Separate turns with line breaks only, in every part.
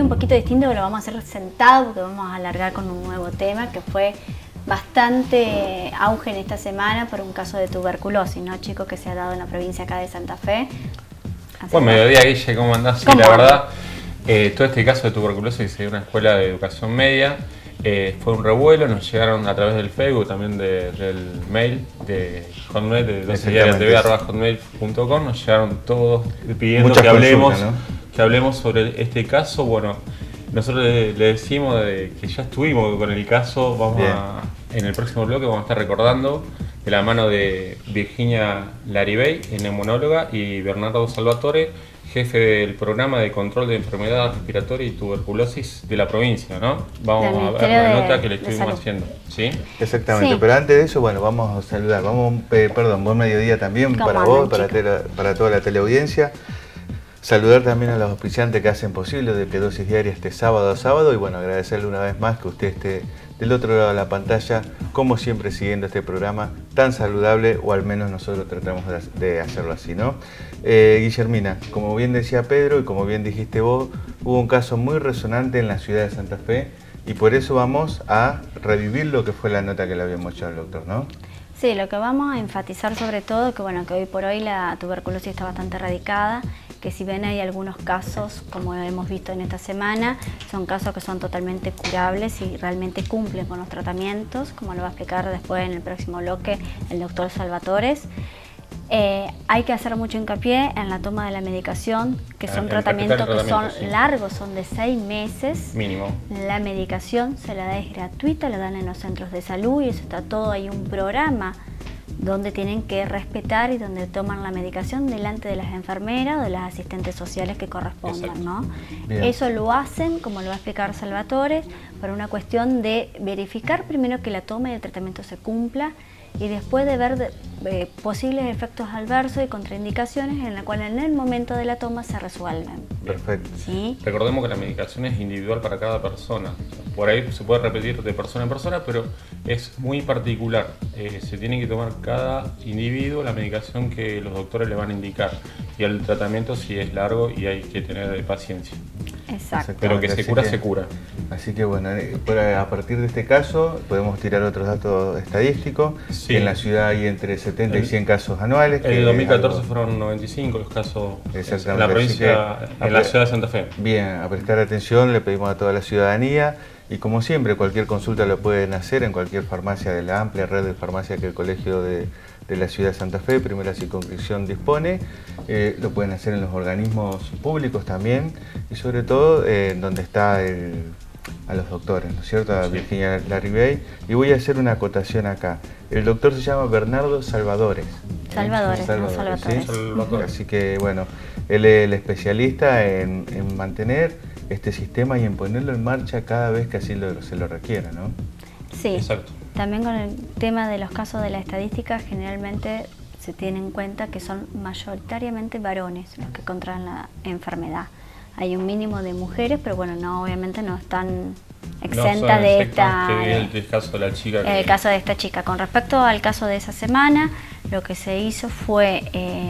un poquito distinto, pero lo vamos a hacer sentado porque vamos a alargar con un nuevo tema que fue bastante auge en esta semana por un caso de tuberculosis, ¿no, chicos? Que se ha dado en la provincia acá de Santa Fe.
Buen mediodía, Guille, ¿cómo andás? Sí, la verdad, todo este caso de tuberculosis se dio en una escuela de educación media. Fue un revuelo, nos llegaron a través del Facebook, también del mail de Hotmail, de dosediariatv@hotmail.com, nos llegaron todos pidiendo que hablemos sobre este caso. Bueno, nosotros le decimos que ya estuvimos con el caso, en el próximo bloque vamos a estar recordando de la mano de Virginia Laribey, neumonóloga, y Bernardo Salvatore, jefe del programa de control de enfermedades respiratorias y tuberculosis de la provincia, ¿no? Vamos a ver la nota que le estuvimos haciendo, ¿sí?
Exactamente, sí. Pero antes de eso, bueno, vamos a saludar, buen mediodía también para vos, para toda la teleaudiencia. Saludar también a los auspiciantes que hacen posible de que Dosis Diaria esté sábado a sábado, y bueno, agradecerle una vez más que usted esté del otro lado de la pantalla, como siempre siguiendo este programa tan saludable, o al menos nosotros tratamos de hacerlo así, ¿no? Guillermina, como bien decía Pedro y como bien dijiste vos, hubo un caso muy resonante en la ciudad de Santa Fe, y por eso vamos a revivir lo que fue la nota que le habíamos hecho al doctor, ¿no?
Sí, lo que vamos a enfatizar sobre todo, que bueno, que hoy por hoy la tuberculosis está bastante erradicada, que si bien hay algunos casos, como hemos visto en esta semana, son casos que son totalmente curables y realmente cumplen con los tratamientos, como lo va a explicar después en el próximo bloque el doctor Salvatores. Hay que hacer mucho hincapié en la toma de la medicación, que son tratamientos que son largos, son de 6 meses.
Mínimo.
La medicación se la da, es gratuita, la dan en los centros de salud, y eso está todo, hay un programa donde tienen que respetar y donde toman la medicación delante de las enfermeras o de las asistentes sociales que correspondan, ¿no? Eso lo hacen, como lo va a explicar Salvatore, por una cuestión de verificar primero que la toma y el tratamiento se cumpla, y después de ver posibles efectos adversos y contraindicaciones en la cual en el momento de la toma se resuelven.
Perfecto.
¿Sí?
Recordemos que la medicación es individual para cada persona. Por ahí se puede repetir de persona en persona, pero es muy particular. Se tiene que tomar cada individuo la medicación que los doctores le van a indicar. Y el tratamiento sí es largo y hay que tener paciencia.
Exacto.
Pero que se cura, se cura.
Así que bueno, a partir de este caso podemos tirar otros datos estadísticos.
Sí.
Que en la ciudad hay entre 70 y 100 casos anuales.
En el 2014 fueron 95 los casos en la provincia, en la ciudad de Santa Fe.
Bien, a prestar atención, le pedimos a toda la ciudadanía, y como siempre cualquier consulta lo pueden hacer en cualquier farmacia de la amplia red de farmacias que el Colegio de la ciudad de Santa Fe, primera circunscripción, dispone. Lo pueden hacer en los organismos públicos también, y sobre todo donde está a los doctores, ¿no es cierto? A Virginia Laribey. Y voy a hacer una acotación acá. El doctor se llama Bernardo Salvatores.
Salvatores.
¿Sí? Así que bueno, él es el especialista en mantener este sistema y en ponerlo en marcha cada vez que así se lo requiera, ¿no?
Sí.
Exacto.
También con el tema de los casos de la estadística, generalmente se tiene en cuenta que son mayoritariamente varones los que contraen la enfermedad. Hay un mínimo de mujeres, pero bueno, obviamente no están exentas de esta...
El caso de la chica.
El caso de esta chica. Con respecto al caso de esa semana, lo que se hizo fue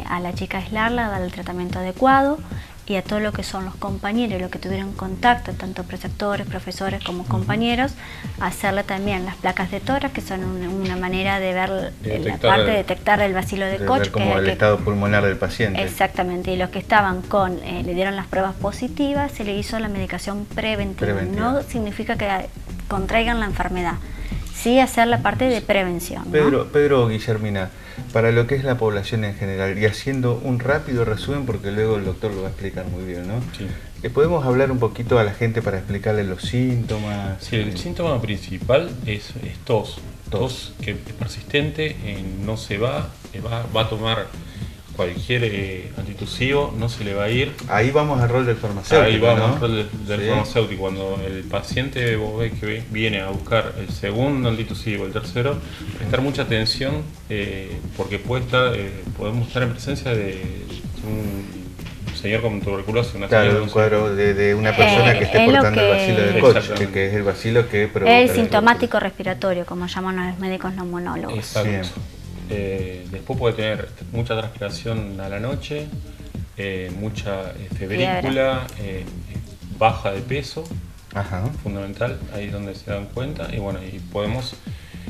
a la chica aislarla, darle el tratamiento adecuado, y a todo lo que son los compañeros, los que tuvieron contacto, tanto preceptores, profesores como compañeros, hacerle también las placas de tórax, que son una manera de ver detectar el bacilo de Koch.
Ver como el estado pulmonar del paciente.
Exactamente, y los que estaban le dieron las pruebas positivas, se le hizo la medicación preventiva. No significa que contraigan la enfermedad, sí hacer la parte de prevención, ¿no?
Pedro, Guillermina, para lo que es la población en general, y haciendo un rápido resumen porque luego el doctor lo va a explicar muy bien, ¿no? Sí. ¿Podemos hablar un poquito a la gente para explicarle los síntomas?
Sí, el síntoma principal es tos. Tos que es persistente, no se va a tomar cualquier antitusivo, no se le va a ir.
Ahí vamos al rol del farmacéutico.
Ahí vamos al rol del farmacéutico. Cuando el paciente, vos ves que viene a buscar el segundo antitusivo, el tercero, prestar mucha atención porque podemos estar en presencia de un señor con tuberculosis.
Un cuadro de una persona que esté portando el bacilo de Koch, que es el bacilo que provoca
el sintomático respiratorio, como llaman los médicos neumonólogos.
Exacto. Después puede tener mucha transpiración a la noche, mucha febrícula, baja de peso,
Ajá.
fundamental, ahí es donde se dan cuenta, y bueno, y podemos...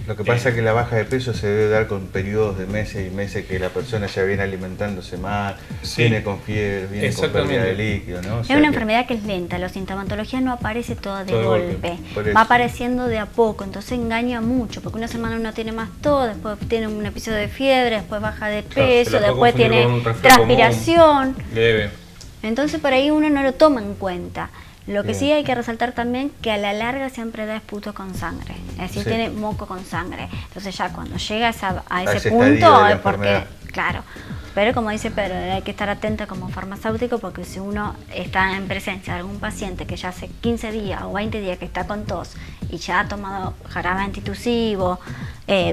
Lo que pasa es que la baja de peso se debe dar con periodos de meses y meses que la persona ya viene alimentándose mal,
Sí.
viene con fiebre, viene con pérdida de líquido, ¿no? O
Es
sea
una
que-
enfermedad que es lenta, la sintomatología no aparece toda de
Todo de golpe,
golpe,
por eso.
va apareciendo de a poco, entonces engaña mucho, porque una semana uno tiene más tos, después tiene un episodio de fiebre, después baja de
Claro, se
peso,
la puede
después
confundir
tiene
con un resfriado
transpiración,
leve.
entonces por ahí uno no lo toma en cuenta. Lo que
Bien.
sí hay que resaltar también que a la larga siempre da esputo con sangre, es decir,
Sí.
tiene moco con sangre. Entonces ya cuando llega a
ese
ese
estadio de
punto
la
es porque,
enfermedad.
claro, pero como dice Pedro, hay que estar atenta como farmacéutico porque si uno está en presencia de algún paciente que ya hace 15 días o 20 días que está con tos y ya ha tomado jarabe antitusivo,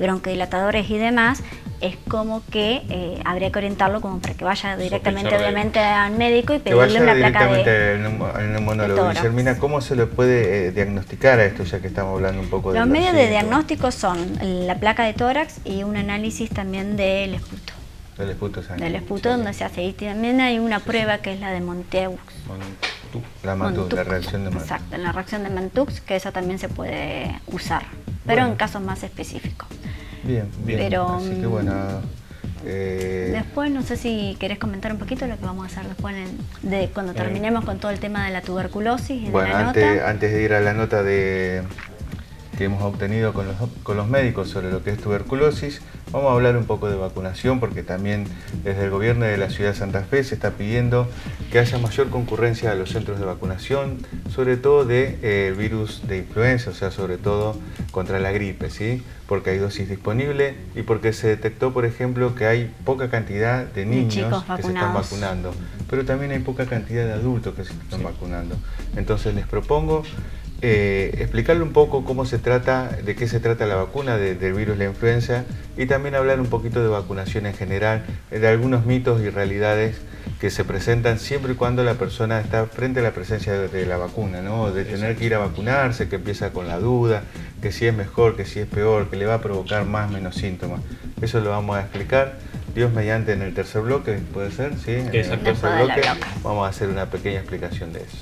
broncodilatadores y demás, es como que habría que orientarlo como para que vaya directamente
Sospechar de-
obviamente al médico y
Que
pedirle
vaya
una placa
directamente
de...
al neumonólogo.
tórax.
Guillermina, ¿cómo se le puede diagnosticar a esto, ya que estamos hablando un poco de
Los
los
medios de
síntomas?
diagnóstico son la placa de tórax y un análisis también del esputo.
Del esputo sanguíneo.
Del esputo donde se hace. Y también hay una prueba que es la de Monteux.
La Mantoux, la
Montux.
reacción de Mantoux.
Exacto, la reacción de Montux, que eso también se puede usar, pero
Bueno.
en casos más específicos.
Bien, bien.
Pero,
Así que bueno.
Después no sé si querés comentar un poquito lo que vamos a hacer después de cuando terminemos con todo el tema de la tuberculosis y
Bueno,
de la nota.
antes de ir a la nota que hemos obtenido con los médicos sobre lo que es tuberculosis, vamos a hablar un poco de vacunación, porque también desde el gobierno de la ciudad de Santa Fe se está pidiendo que haya mayor concurrencia a los centros de vacunación, sobre todo de virus de influenza, o sea, sobre todo contra la gripe, ¿sí? Porque hay dosis disponible y porque se detectó, por ejemplo, que hay poca cantidad de niños
chicos
que se están
vacunados.
vacunando, pero también hay poca cantidad de adultos que se están vacunando. Entonces les propongo explicarle un poco cómo se trata, de qué se trata la vacuna del virus de la influenza y también hablar un poquito de vacunación en general, de algunos mitos y realidades que se presentan siempre y cuando la persona está frente a la presencia de la vacuna, ¿no? De tener que ir a vacunarse, que empieza con la duda, que si es mejor, que si es peor, que le va a provocar más o menos síntomas. Eso lo vamos a explicar, Dios mediante, en el tercer bloque, ¿puede ser? ¿Sí? En el
Exacto.
tercer
Después del
bloque
bloque.
vamos a hacer una pequeña explicación de eso.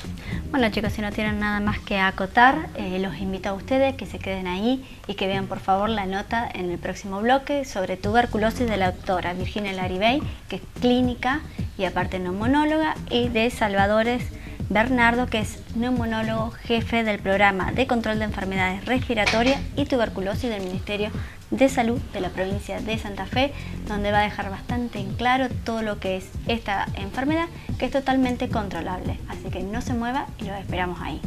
Bueno chicos, si no tienen nada más que acotar, los invito a ustedes que se queden ahí y que vean por favor la nota en el próximo bloque sobre tuberculosis de la doctora Virginia Laribey, que es clínica y aparte neumonóloga, y de Salvadores Bernardo, que es neumonólogo jefe del programa de control de enfermedades respiratorias y tuberculosis del Ministerio de Salud de la provincia de Santa Fe, donde va a dejar bastante en claro todo lo que es esta enfermedad, que es totalmente controlable. Así que no se mueva y los esperamos ahí.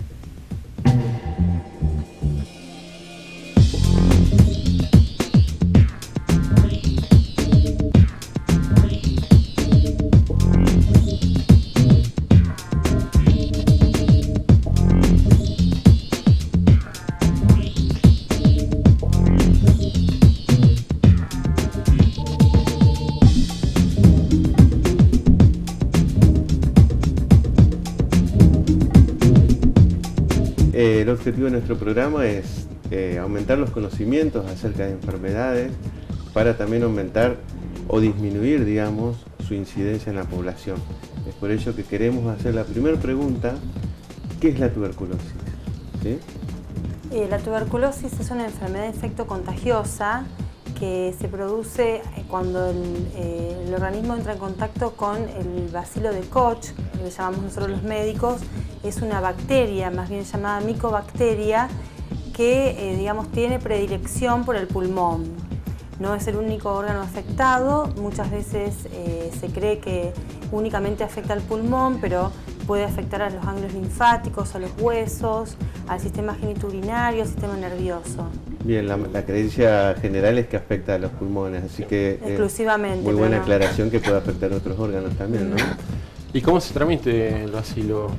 El objetivo de nuestro programa es aumentar los conocimientos acerca de enfermedades para también aumentar o disminuir, digamos, su incidencia en la población. Es por ello que queremos hacer la primera pregunta: ¿qué es la tuberculosis? ¿Sí?
La tuberculosis es una enfermedad infecto-contagiosa que se produce cuando el organismo entra en contacto con el bacilo de Koch, que le llamamos nosotros los médicos. Es una bacteria, más bien llamada micobacteria, que digamos, tiene predilección por el pulmón. No es el único órgano afectado, muchas veces se cree que únicamente afecta al pulmón, pero puede afectar a los ganglios linfáticos, a los huesos, al sistema genitourinario, al sistema nervioso.
Bien, la creencia general es que afecta a los pulmones, así que
exclusivamente.
muy buena
pero no.
aclaración que puede afectar a otros órganos también, ¿no?
¿Y cómo se transmite el bacilo?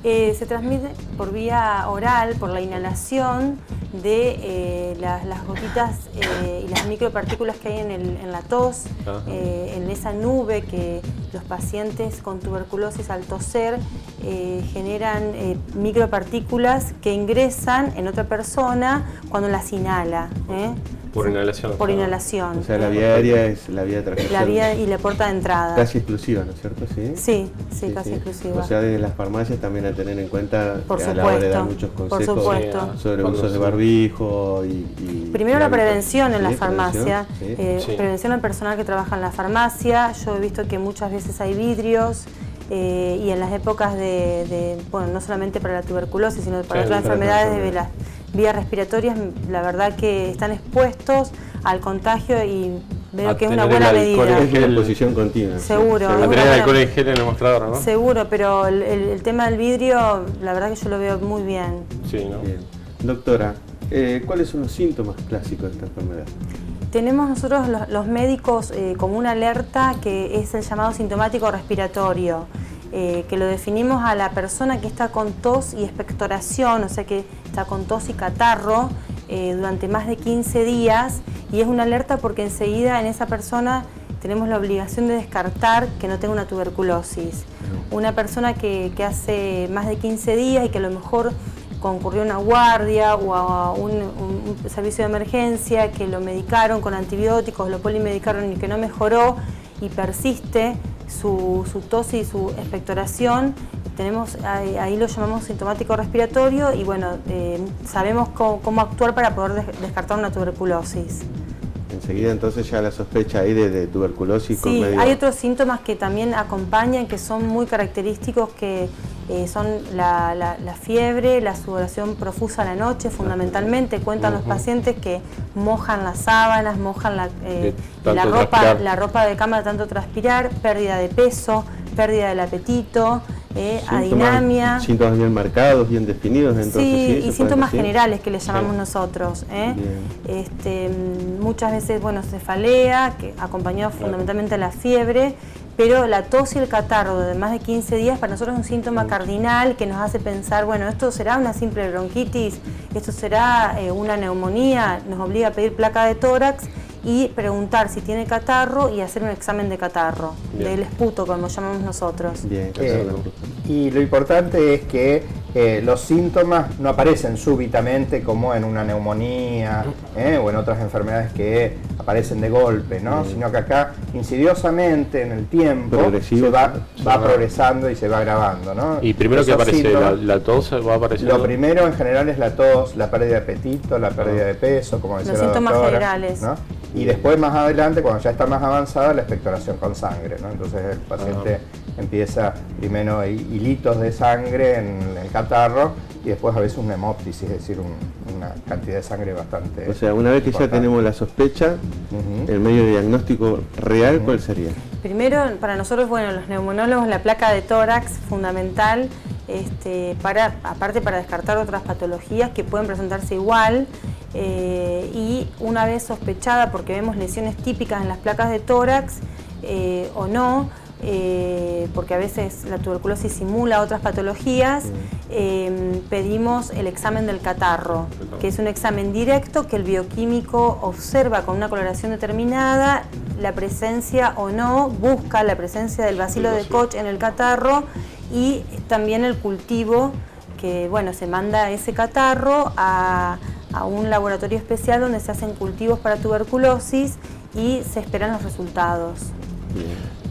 Se transmite por vía oral, por la inhalación de las gotitas y las micropartículas que hay en la tos, en esa nube que los pacientes con tuberculosis al toser generan micropartículas que ingresan en otra persona cuando las inhala.
Por inhalación.
Por inhalación.
O sea, la vía aérea es la vía de transmisión.
La vía y la puerta de entrada.
Casi exclusiva, ¿no es cierto?
Sí, casi exclusiva.
O sea, desde las farmacias también a tener en cuenta a la hora de dar muchos consejos sobre usos de barbijo y
primero la prevención en la farmacia.
Sí.
Prevención al personal que trabaja en la farmacia. Yo he visto que muchas veces hay vidrios. Y en las épocas bueno, no solamente para la tuberculosis, sino para otras enfermedades de las vías respiratorias, la verdad que están expuestos al contagio y veo que es una buena medida.
Es la exposición continua.
Seguro.
A tener alcohol en gel en el mostrador, ¿no?
Seguro, pero el tema del vidrio, la verdad que yo lo veo muy bien.
Sí, ¿no?
Bien. Doctora, ¿cuáles son los síntomas clásicos de esta enfermedad?
Tenemos nosotros los médicos como una alerta que es el llamado sintomático respiratorio, que lo definimos a la persona que está con tos y expectoración, o sea que está con tos y catarro durante más de 15 días, y es una alerta porque enseguida en esa persona tenemos la obligación de descartar que no tenga una tuberculosis. Una persona que hace más de 15 días y que a lo mejor concurrió a una guardia o a un servicio de emergencia, que lo medicaron con antibióticos, lo polimedicaron y que no mejoró y persiste su tos y su expectoración, ahí lo llamamos sintomático respiratorio y bueno, sabemos cómo actuar para poder descartar una tuberculosis.
Enseguida entonces ya la sospecha ahí de tuberculosis.
Sí, hay otros síntomas que también acompañan, que son muy característicos, que son la fiebre, la sudoración profusa a la noche, fundamentalmente. Cuentan los pacientes que mojan las sábanas, mojan la ropa de cama de tanto transpirar, pérdida de peso, pérdida del apetito, adinamia.
Síntomas bien marcados, bien definidos. Entonces,
sí, y síntomas generales que le llamamos nosotros. Muchas veces, bueno, cefalea, que acompañado fundamentalmente de la fiebre, pero la tos y el catarro de más de 15 días para nosotros es un síntoma cardinal que nos hace pensar, bueno, esto será una simple bronquitis, esto será una neumonía, nos obliga a pedir placa de tórax y preguntar si tiene catarro y hacer un examen de catarro, del esputo, como llamamos nosotros.
Bien,
y lo importante es que los síntomas no aparecen súbitamente como en una neumonía o en otras enfermedades que aparecen de golpe, ¿no? Sino que acá insidiosamente en el tiempo va progresando y se va agravando, ¿no?
Y primero que aparece la tos, va apareciendo.
Lo primero en general es la tos, la pérdida de apetito, la pérdida de peso, como decía la doctora,
los síntomas generales,
¿no? Y después más adelante, cuando ya está más avanzada, la expectoración con sangre, ¿no? Entonces el paciente empieza primero hilitos de sangre en el catarro y después a veces una hemoptisis, es decir, una cantidad de sangre bastante.
O sea, una vez que ya tenemos la sospecha, el medio de diagnóstico real, ¿cuál sería?
Primero, para nosotros, bueno, los neumonólogos, la placa de tórax, fundamental, aparte para descartar otras patologías que pueden presentarse igual, y una vez sospechada, porque vemos lesiones típicas en las placas de tórax o no, porque a veces la tuberculosis simula otras patologías, pedimos el examen del catarro, que es un examen directo que el bioquímico observa con una coloración determinada la presencia o no, busca la presencia del bacilo de Koch en el catarro y también el cultivo, que bueno, se manda ese catarro a un laboratorio especial donde se hacen cultivos para tuberculosis y se esperan los resultados.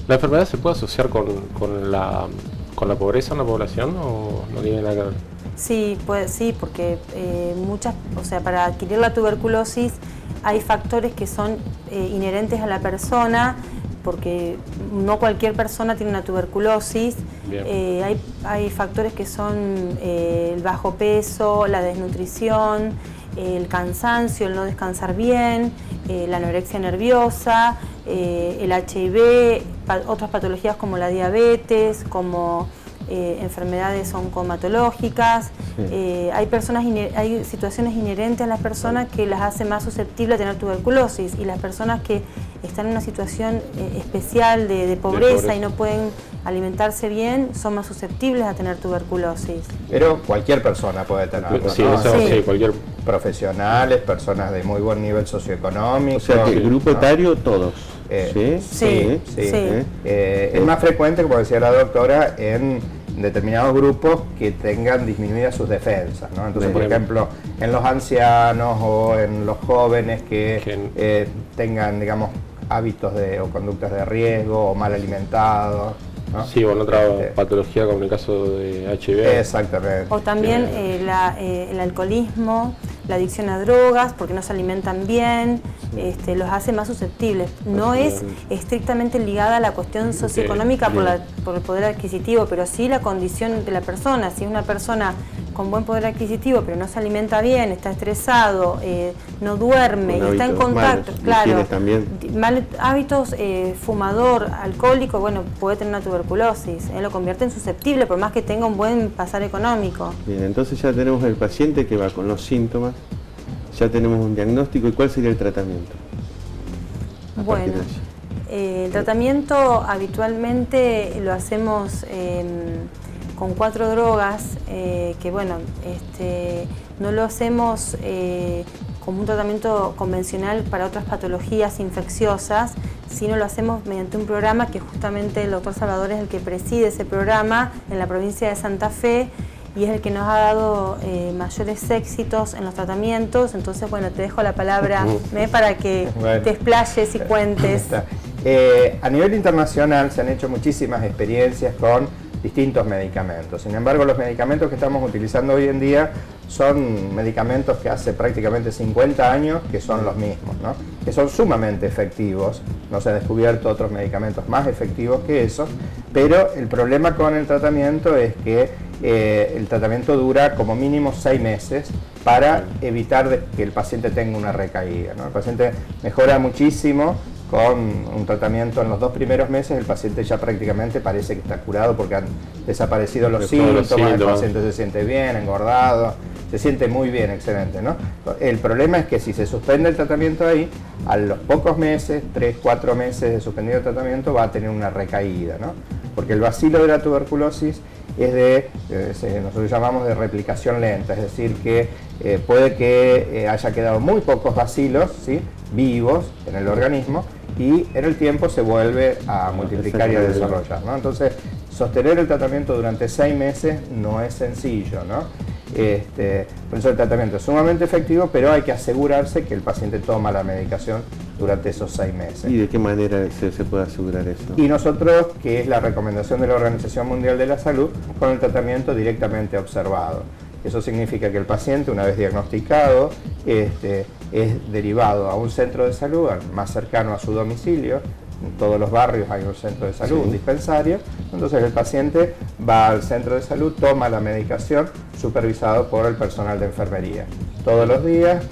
¿La enfermedad se puede asociar con la pobreza en la población o no tiene nada que ver?
Sí, porque para adquirir la tuberculosis hay factores que son inherentes a la persona, porque no cualquier persona tiene una tuberculosis. Hay factores que son el bajo peso, la desnutrición, el cansancio, el no descansar bien, la anorexia nerviosa, el HIV, otras patologías como la diabetes, como enfermedades oncomatológicas. Hay situaciones inherentes a las personas que las hace más susceptibles a tener tuberculosis, y las personas que están en una situación especial de pobreza y no pueden alimentarse bien son más susceptibles a tener tuberculosis.
Pero cualquier persona puede tenerlo, ¿no?
Sí, cualquier.
Profesionales, personas de muy buen nivel socioeconómico.
O sea, que el grupo etario, todos.
Sí. Es más frecuente, como decía la doctora, en determinados grupos que tengan disminuidas sus defensas, ¿no? Entonces, por ejemplo, en los ancianos o en los jóvenes que tengan, digamos, hábitos o conductas de riesgo o mal alimentados, ¿no?
Sí, o en otra patología como en el caso de HIV.
Exactamente.
O también el alcoholismo, la adicción a drogas, porque no se alimentan bien, los hace más susceptibles. No es estrictamente ligada a la cuestión socioeconómica por el poder adquisitivo, pero sí la condición de la persona. Si es una persona con buen poder adquisitivo, pero no se alimenta bien, está estresado, no duerme y está en contacto, malos hábitos, fumador, alcohólico, bueno, puede tener una tuberculosis, lo convierte en susceptible por más que tenga un buen pasar económico.
Bien, entonces ya tenemos el paciente que va con los síntomas, ya tenemos un diagnóstico. ¿Y cuál sería el tratamiento?
Bueno, el tratamiento habitualmente lo hacemos con 4 drogas, que bueno, no lo hacemos como un tratamiento convencional para otras patologías infecciosas, sino lo hacemos mediante un programa que justamente el doctor Salvador es el que preside ese programa en la provincia de Santa Fe y es el que nos ha dado mayores éxitos en los tratamientos. Entonces, bueno, te dejo la palabra para que te explayes y cuentes.
A nivel internacional se han hecho muchísimas experiencias con distintos medicamentos. Sin embargo, los medicamentos que estamos utilizando hoy en día son medicamentos que hace prácticamente 50 años que son los mismos, ¿no? Que son sumamente efectivos. No se han descubierto otros medicamentos más efectivos que esos, pero el problema con el tratamiento es que el tratamiento dura como mínimo 6 meses para evitar que el paciente tenga una recaída, ¿no? El paciente mejora muchísimo. Con un tratamiento en los 2 primeros meses el paciente ya prácticamente parece que está curado porque han desaparecido los síntomas, el paciente se siente bien, engordado, se siente muy bien, excelente, ¿no? El problema es que si se suspende el tratamiento ahí, a los pocos meses, 3, 4 meses de suspendido el tratamiento, va a tener una recaída, ¿no? Porque el bacilo de la tuberculosis es nosotros llamamos de replicación lenta, es decir, que puede que haya quedado muy pocos bacilos, ¿sí?, vivos en el organismo, y en el tiempo se vuelve a multiplicar y a desarrollar, ¿no? Entonces, sostener el tratamiento durante 6 meses no es sencillo, ¿no? Por eso el tratamiento es sumamente efectivo, pero hay que asegurarse que el paciente toma la medicación durante esos 6 meses.
¿Y de qué manera se puede asegurar eso?
Y nosotros, que es la recomendación de la Organización Mundial de la Salud, con el tratamiento directamente observado. Eso significa que el paciente, una vez diagnosticado, es derivado a un centro de salud más cercano a su domicilio. En todos los barrios hay un centro de salud, un dispensario. Entonces el paciente va al centro de salud, toma la medicación supervisado por el personal de enfermería. Todos los días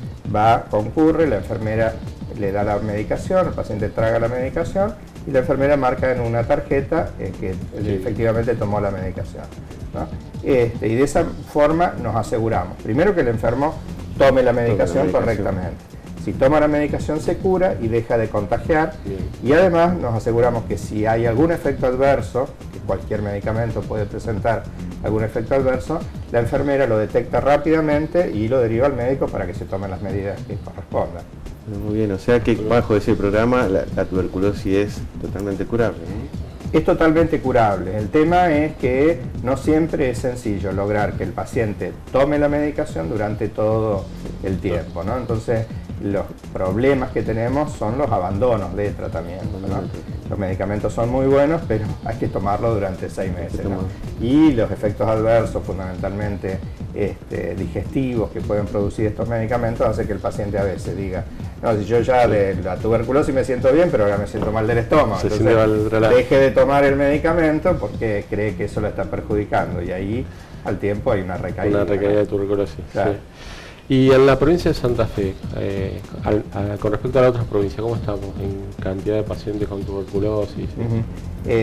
concurre, la enfermera le da la medicación, el paciente traga la medicación y la enfermera marca en una tarjeta que efectivamente tomó la medicación, ¿no? Y de esa forma nos aseguramos, primero, que el enfermo tome la medicación correctamente. Si toma la medicación se cura y deja de contagiar. Y además nos aseguramos que si hay algún efecto adverso, que cualquier medicamento puede presentar algún efecto adverso, la enfermera lo detecta rápidamente y lo deriva al médico para que se tomen las medidas que correspondan.
Muy bien, o sea que bajo ese programa la tuberculosis es totalmente curable, ¿no?
Es totalmente curable. El tema es que no siempre es sencillo lograr que el paciente tome la medicación durante todo el tiempo, ¿no? Entonces, los problemas que tenemos son los abandonos de tratamiento, ¿no? Los medicamentos son muy buenos, pero hay que tomarlo durante 6 meses, ¿no? Y los efectos adversos, fundamentalmente digestivos, que pueden producir estos medicamentos, hace que el paciente a veces diga: no, si yo ya de la tuberculosis me siento bien, pero ahora me siento mal del estómago. Entonces, deje de tomar el medicamento porque cree que eso lo está perjudicando, y ahí al tiempo hay una recaída.
Una recaída de tuberculosis,
claro.
Sí. Y en la provincia de Santa Fe, con respecto a las otras provincias, ¿cómo estamos en cantidad de pacientes con tuberculosis?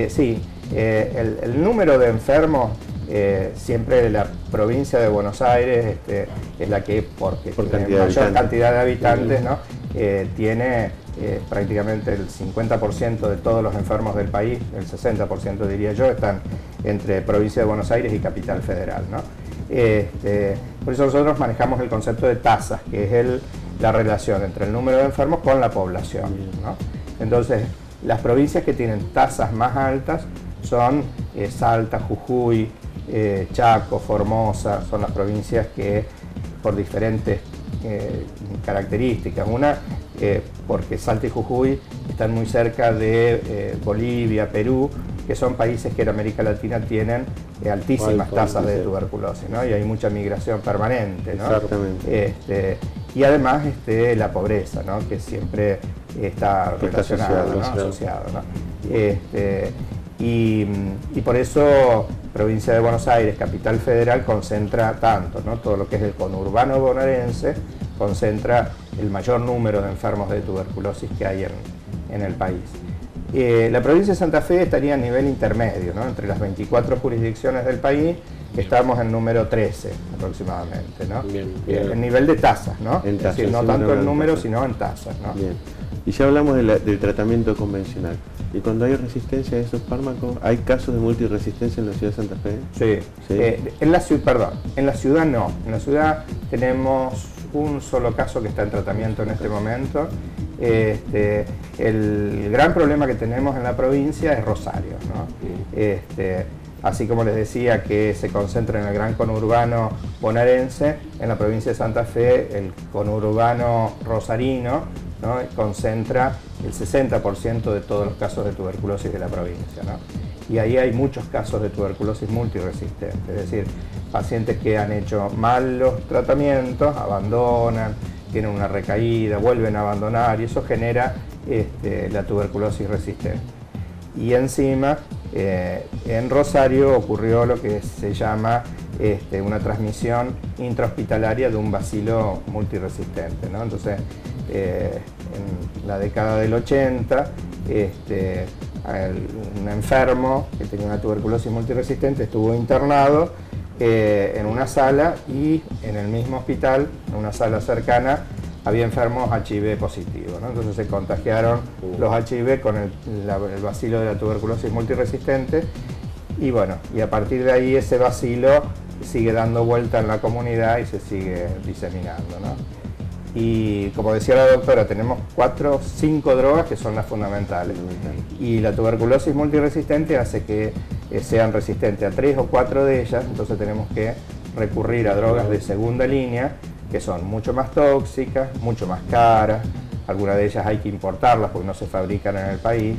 Sí, el número de enfermos, siempre la provincia de Buenos Aires es la que, porque tiene mayor cantidad de habitantes, ¿no? Tiene prácticamente el 50% de todos los enfermos del país, el 60% diría yo, están entre provincia de Buenos Aires y Capital Federal, ¿no? Por eso nosotros manejamos el concepto de tasas, que es la relación entre el número de enfermos con la población, ¿no? Entonces, las provincias que tienen tasas más altas son Salta, Jujuy, Chaco, Formosa, son las provincias que por diferentes características. Una, porque Salta y Jujuy están muy cerca de Bolivia, Perú, que son países que en América Latina tienen altísimas tasas de tuberculosis, ¿no? Y hay mucha migración permanente, ¿no?
Exactamente.
Y además la pobreza, ¿no? Que siempre está relacionada, ¿no? Asociado, ¿no? Y por eso provincia de Buenos Aires, capital federal, concentra tanto, ¿no? Todo lo que es el conurbano bonaerense concentra el mayor número de enfermos de tuberculosis que hay en el país. La provincia de Santa Fe estaría a nivel intermedio, ¿no? Entre las 24 jurisdicciones del país, estamos en número 13 aproximadamente, ¿no? En nivel de tasas, ¿no?
En tasas,
es decir, no
sí,
tanto en números,
tasas.
sino en tasas, ¿no?
Bien. Y ya hablamos del tratamiento convencional. ¿Y cuando hay resistencia a esos fármacos, hay casos de multiresistencia en la ciudad de Santa Fe?
Sí.
¿Sí?
En la ciudad no. En la ciudad tenemos un solo caso que está en tratamiento en este momento. El gran problema que tenemos en la provincia es Rosario, ¿no? Así como les decía que se concentra en el gran conurbano bonaerense, en la provincia de Santa Fe el conurbano rosarino, ¿no? Concentra el 60% de todos los casos de tuberculosis de la provincia, ¿no? Y ahí hay muchos casos de tuberculosis multiresistente, es decir, pacientes que han hecho mal los tratamientos, abandonan, tienen una recaída, vuelven a abandonar y eso genera la tuberculosis resistente. Y encima, en Rosario ocurrió lo que se llama una transmisión intrahospitalaria de un bacilo multiresistente, ¿no? Entonces, en la década del 80, un enfermo que tenía una tuberculosis multiresistente estuvo internado en una sala y en el mismo hospital, en una sala cercana, había enfermos HIV positivos, ¿no? Entonces se contagiaron los HIV con el bacilo de la tuberculosis multiresistente y bueno, y a partir de ahí ese bacilo sigue dando vuelta en la comunidad y se sigue diseminando, ¿no? Y como decía la doctora, tenemos 4 o 5 drogas que son las fundamentales. Y la tuberculosis multiresistente hace que sean resistentes a 3 o 4 de ellas, entonces tenemos que recurrir a drogas de segunda línea, que son mucho más tóxicas, mucho más caras, algunas de ellas hay que importarlas porque no se fabrican en el país,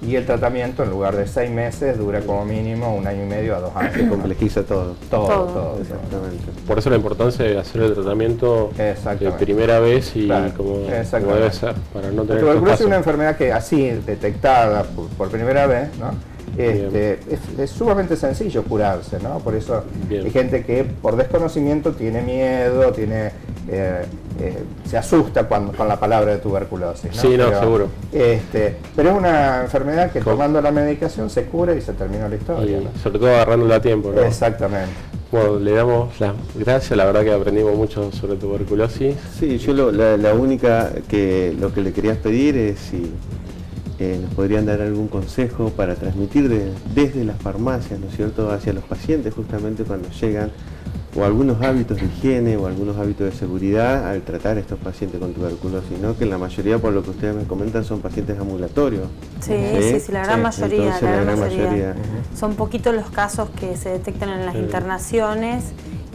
y el tratamiento en lugar de 6 meses dura como mínimo 1 año y medio a 2 años.
Se complejiza todo.
Todo.
Exactamente.
Por eso la importancia de hacer el tratamiento de primera vez y
Claro,
como debe ser, para no
La
tener
tuberculosis es una enfermedad que así, detectada por primera vez, ¿no? Es sumamente sencillo curarse, ¿no? Por eso hay gente que por desconocimiento tiene miedo, se asusta con la palabra de tuberculosis, ¿no?
Sí, seguro.
Pero es una enfermedad que tomando la medicación se cura y se termina la historia, ¿no?
Sobre todo agarrándola a tiempo, ¿no?
Exactamente.
Bueno, le damos las gracias, la verdad que aprendimos mucho sobre tuberculosis.
Sí, yo la única lo que le quería pedir es si nos podrían dar algún consejo para transmitir desde las farmacias, ¿no es cierto?, hacia los pacientes justamente cuando llegan, o algunos hábitos de higiene o algunos hábitos de seguridad al tratar a estos pacientes con tuberculosis, ¿no? Que la mayoría, por lo que ustedes me comentan, son pacientes ambulatorios.
Sí, la gran mayoría.
Entonces, la gran mayoría.
Son poquitos los casos que se detectan en las internaciones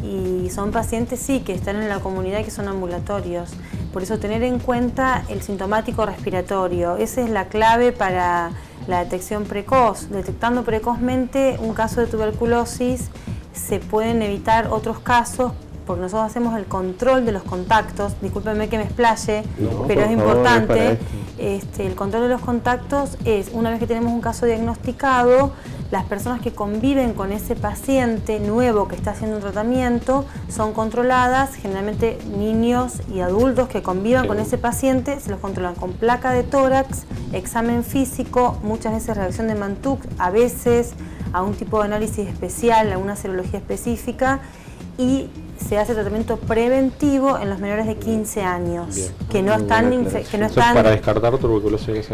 y son pacientes, sí, que están en la comunidad y que son ambulatorios. Por eso tener en cuenta el sintomático respiratorio, esa es la clave para la detección precoz. Detectando precozmente un caso de tuberculosis se pueden evitar otros casos porque nosotros hacemos el control de los contactos. Discúlpenme que me explaye, pero es importante. El control de los contactos es, una vez que tenemos un caso diagnosticado, las personas que conviven con ese paciente nuevo que está haciendo un tratamiento son controladas, generalmente niños y adultos que convivan con ese paciente, se los controlan con placa de tórax, examen físico, muchas veces reacción de Mantoux, a veces a un tipo de análisis especial, a una serología específica, y se hace tratamiento preventivo en los menores de 15 años, que no están
para descartar tuberculosis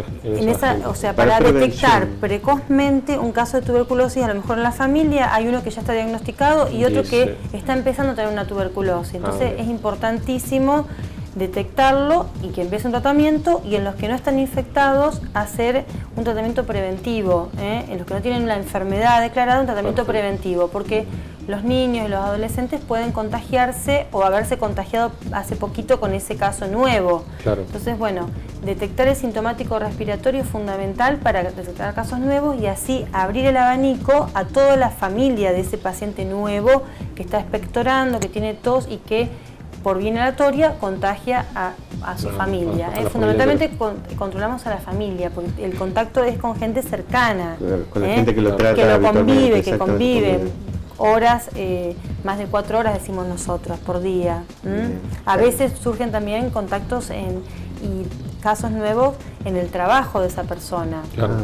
para detectar precozmente un caso de tuberculosis, a lo mejor en la familia hay uno que ya está diagnosticado y otro que está empezando a tener una tuberculosis. Entonces es importantísimo detectarlo y que empiece un tratamiento, y en los que no están infectados hacer un tratamiento preventivo, en los que no tienen la enfermedad declarada, un tratamiento preventivo, porque los niños y los adolescentes pueden contagiarse o haberse contagiado hace poquito con ese caso nuevo.
Claro.
Entonces, bueno, detectar el sintomático respiratorio es fundamental para detectar casos nuevos y así abrir el abanico a toda la familia de ese paciente nuevo que está expectorando, que tiene tos y que por vía inhalatoria contagia a su familia. Fundamentalmente controlamos a la familia, porque el contacto es con gente cercana,
con la gente que lo trata,
que lo convive, que
convive
conviven horas, más de 4 horas decimos nosotros por día. A veces surgen también contactos y casos nuevos en el trabajo de esa persona.
Claro.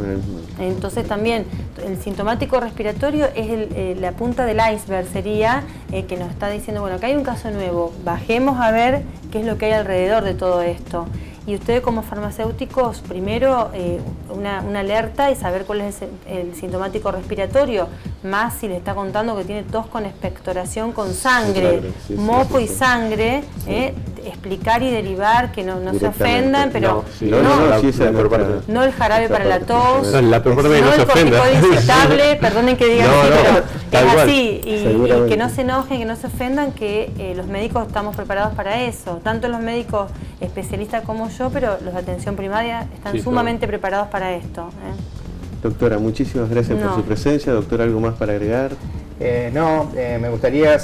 Entonces también el sintomático respiratorio es la punta del iceberg, sería que nos está diciendo, bueno, acá hay un caso nuevo, bajemos a ver qué es lo que hay alrededor de todo esto. Y ustedes como farmacéuticos, primero una alerta y saber cuál es el sintomático respiratorio, más si le está contando que tiene tos con expectoración con sangre, moco y sangre, explicar y derivar, que no se ofendan, pero no el jarabe para la tos, no el corticoide inyectable, perdonen que diga así, pero es así, y que no se enojen, que no se ofendan, que los médicos estamos preparados para eso, tanto los médicos especialistas como yo, pero los de atención primaria están sumamente preparados para esto.
Doctora, muchísimas gracias por su presencia. Doctor, ¿algo más para agregar?
Me gustaría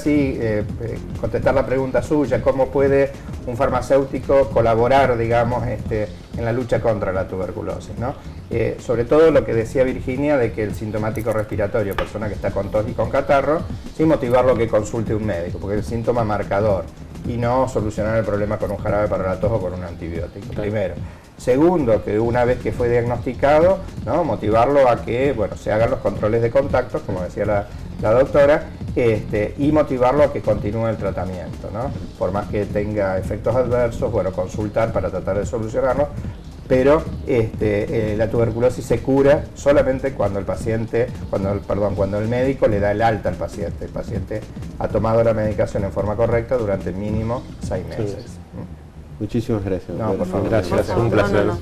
contestar la pregunta suya, ¿cómo puede un farmacéutico colaborar, digamos, en la lucha contra la tuberculosis, ¿no? Sobre todo lo que decía Virginia de que el sintomático respiratorio, persona que está con tos y con catarro, sin motivarlo que consulte un médico, porque es el síntoma marcador y no solucionar el problema con un jarabe para la tos o con un antibiótico, primero. Segundo, que una vez que fue diagnosticado, ¿no?, motivarlo a que se hagan los controles de contactos, como decía la doctora, y motivarlo a que continúe el tratamiento, ¿no? Por más que tenga efectos adversos, consultar para tratar de solucionarlo, pero la tuberculosis se cura solamente cuando cuando el médico le da el alta al paciente. El paciente ha tomado la medicación en forma correcta durante mínimo 6 meses. Sí.
Muchísimas gracias.
No, por favor.
Gracias, un placer.
Gracias.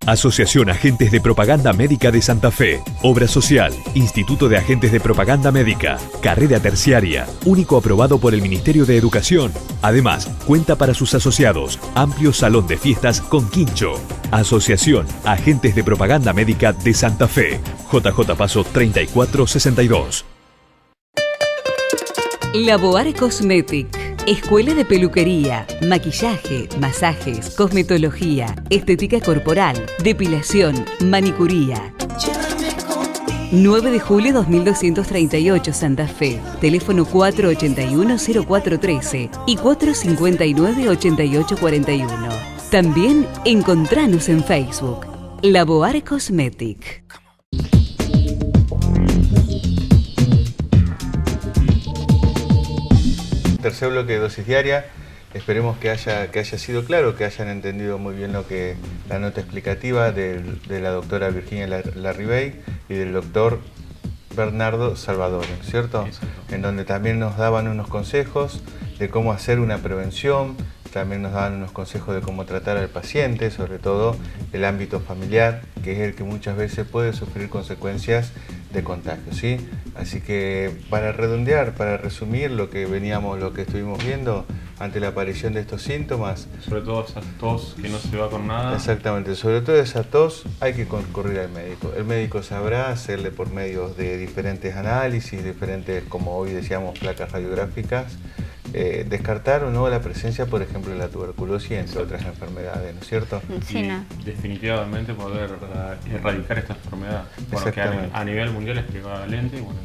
Asociación Agentes de Propaganda Médica de Santa Fe, Obra Social, Instituto de Agentes de Propaganda Médica, carrera terciaria, único aprobado por el Ministerio de Educación. Además, cuenta para sus asociados amplio salón de fiestas con quincho. Asociación Agentes de Propaganda Médica de Santa Fe, JJ Paso 3462.
Laboare Cosmetic. Escuela de peluquería, maquillaje, masajes, cosmetología, estética corporal, depilación, manicuría. 9 de julio 2238 Santa Fe. Teléfono 481-0413 y 459-8841. También encontranos en Facebook. Laboare Cosmetic.
Tercer bloque de dosis diaria. Esperemos que haya sido claro, que hayan entendido muy bien la nota explicativa de la doctora Virginia Larribey y del doctor Bernardo Salvador, ¿cierto? En donde también nos daban unos consejos de cómo hacer una prevención, también nos daban unos consejos de cómo tratar al paciente, sobre todo el ámbito familiar, que es el que muchas veces puede sufrir consecuencias de contagio, ¿sí? Así que para redondear, para resumir lo que estuvimos viendo ante la aparición de estos síntomas.
Sobre todo esa tos que no se va con nada.
Exactamente, sobre todo esa tos hay que concurrir al médico. El médico sabrá hacerle por medio de diferentes análisis, diferentes, como hoy decíamos, placas radiográficas, descartar o no la presencia, por ejemplo, de la tuberculosis entre otras enfermedades, ¿no es cierto?
Sí, ¿no?
Definitivamente poder erradicar esta enfermedad, porque a nivel mundial es prevalente y bueno,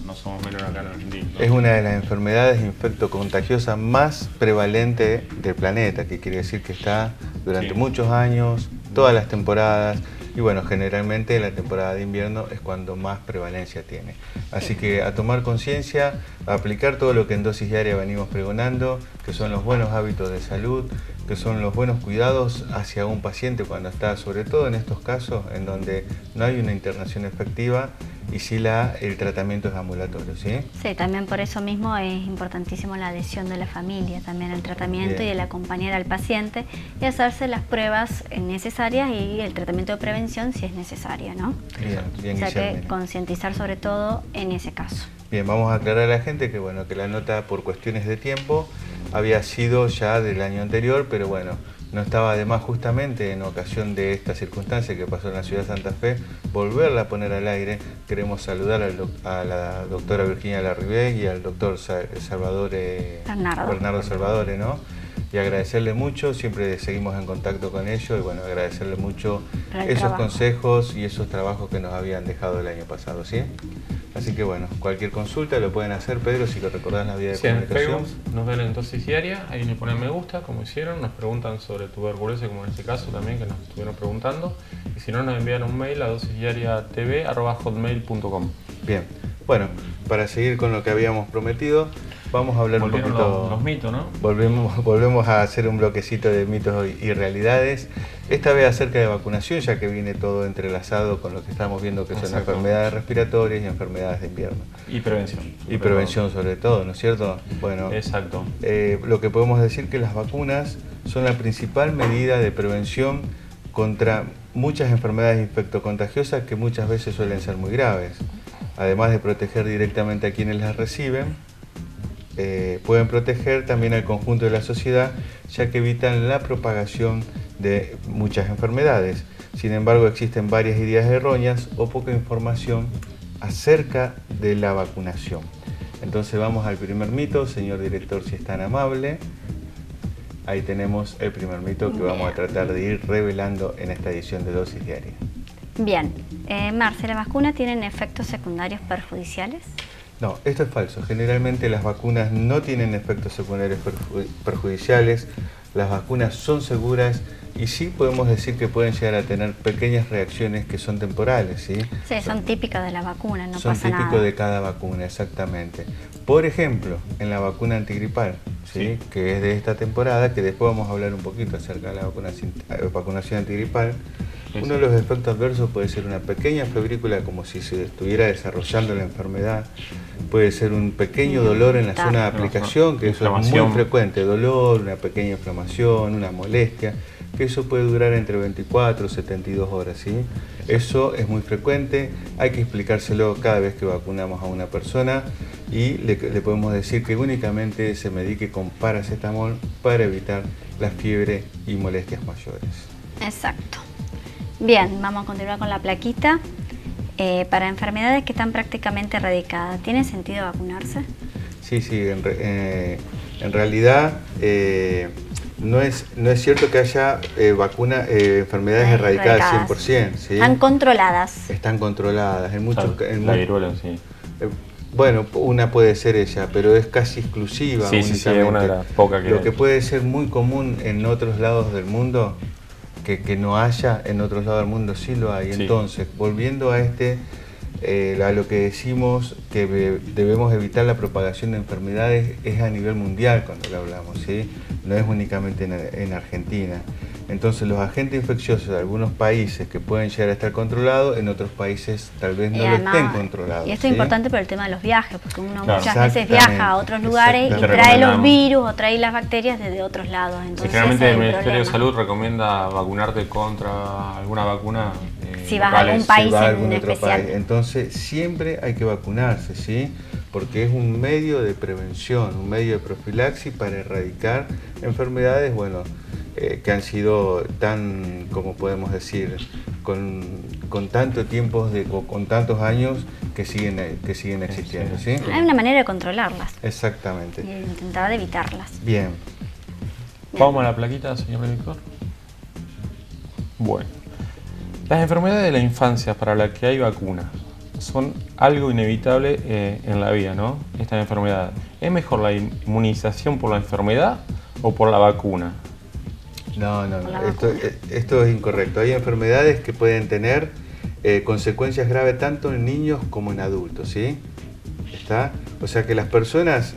no somos menos acá en Argentina, ¿no?
Es una de las enfermedades infectocontagiosas más prevalente del planeta, que quiere decir que está durante muchos años, todas las temporadas, y bueno, generalmente la temporada de invierno es cuando más prevalencia tiene. Así que a tomar conciencia, a aplicar todo lo que en Dosis Diaria venimos pregonando, que son los buenos hábitos de salud, que son los buenos cuidados hacia un paciente cuando está, sobre todo en estos casos en donde no hay una internación efectiva y sí el tratamiento es ambulatorio, ¿sí?
Sí, también por eso mismo es importantísimo la adhesión de la familia también al tratamiento y el acompañar al paciente y hacerse las pruebas necesarias y el tratamiento de prevención si es necesario, ¿no?
Bien,
o sea que concientizar sobre todo en ese caso.
Bien, vamos a aclarar a la gente que bueno, que la nota por cuestiones de tiempo había sido ya del año anterior, pero bueno, no estaba de más justamente en ocasión de esta circunstancia que pasó en la ciudad de Santa Fe, volverla a poner al aire. Queremos saludar a la doctora Virginia Larribey y al doctor Bernardo Salvadore, ¿no? Y agradecerle mucho, siempre seguimos en contacto con ellos y bueno, agradecerle mucho esos consejos y esos trabajos que nos habían dejado el año pasado, ¿sí? Así que bueno, cualquier consulta lo pueden hacer, Pedro, si lo recordás la vía de comunicación.
En Facebook nos ven en Dosis Diaria, ahí le ponen me gusta, como hicieron, nos preguntan sobre tuberculosis, como en este caso también, que nos estuvieron preguntando, y si no nos envían un mail a dosisdiariatv@hotmail.com.
Bien, bueno, para seguir con lo que habíamos prometido, vamos a hablar un poquito...
los mitos, ¿no?
Volvemos a hacer un bloquecito de mitos y realidades, esta vez acerca de vacunación, ya que viene todo entrelazado con lo que estamos viendo que son enfermedades respiratorias y enfermedades de invierno.
Y prevención.
Y prevención sobre todo, ¿no es cierto? Bueno,
exacto.
Lo que podemos decir que las vacunas son la principal medida de prevención contra muchas enfermedades infectocontagiosas que muchas veces suelen ser muy graves. Además de proteger directamente a quienes las reciben, pueden proteger también al conjunto de la sociedad, ya que evitan la propagación de muchas enfermedades. Sin embargo, existen varias ideas erróneas o poca información acerca de la vacunación. Entonces vamos al primer mito, señor director, si es tan amable. Ahí tenemos el primer mito que vamos a tratar de ir revelando en esta edición de Dosis Diaria.
Bien, Marce, ¿las vacunas tienen efectos secundarios perjudiciales?
No, esto es falso. Generalmente las vacunas no tienen efectos secundarios perjudiciales, las vacunas son seguras y sí podemos decir que pueden llegar a tener pequeñas reacciones que son temporales, ¿sí?
Sí, son típicas de la vacuna, no pasa nada.
Son típicos de cada vacuna, exactamente. Por ejemplo, en la vacuna antigripal, ¿sí? Que es de esta temporada, que después vamos a hablar un poquito acerca de la vacunación antigripal. Uno de los efectos adversos puede ser una pequeña febrícula, como si se estuviera desarrollando la enfermedad. Puede ser un pequeño dolor en la zona de aplicación, que eso es muy frecuente. Dolor, una pequeña inflamación, una molestia, que eso puede durar entre 24 y 72 horas, ¿sí? Eso es muy frecuente, hay que explicárselo cada vez que vacunamos a una persona y le podemos decir que únicamente se medique con paracetamol para evitar la fiebre y molestias mayores.
Exacto. Bien, vamos a continuar con la plaquita. Para enfermedades que están prácticamente erradicadas, ¿tiene sentido vacunarse?
Sí, en realidad no es cierto que haya enfermedades erradicadas 100%. ¿sí?
Están controladas.
Están controladas.
La viruela, sí.
Bueno, una puede ser ella, pero es casi exclusiva.
Sí, es una de las pocas que...
Lo que puede ser muy común en otros lados del mundo, que no haya en otros lados del mundo, sí lo hay. Sí. Entonces, volviendo a a lo que decimos que debemos evitar la propagación de enfermedades, es a nivel mundial cuando lo hablamos, ¿sí? No es únicamente en Argentina. Entonces los agentes infecciosos de algunos países que pueden llegar a estar controlados, en otros países tal vez no estén controlados.
Y esto es importante por el tema de los viajes, porque uno muchas veces viaja a otros lugares y trae los virus o trae las bacterias desde otros lados. Entonces,
generalmente el Ministerio de Salud recomienda vacunarte contra alguna vacuna.
Si vas a algún país en especial.
Entonces siempre hay que vacunarse, ¿sí? Porque es un medio de prevención, un medio de profilaxis para erradicar enfermedades, bueno, que han sido tan, como podemos decir, con tanto tiempo, con tantos años que siguen existiendo. ¿sí?
Hay una manera de controlarlas.
Exactamente.
Y intentar evitarlas.
Bien.
Vamos a la plaquita, señor director. Bueno. Las enfermedades de la infancia para las que hay vacunas son algo inevitable en la vida, ¿no? Estas enfermedades. ¿Es mejor la inmunización por la enfermedad o por la vacuna?
No. Esto es incorrecto. Hay enfermedades que pueden tener consecuencias graves tanto en niños como en adultos, ¿sí? ¿Está? O sea que las personas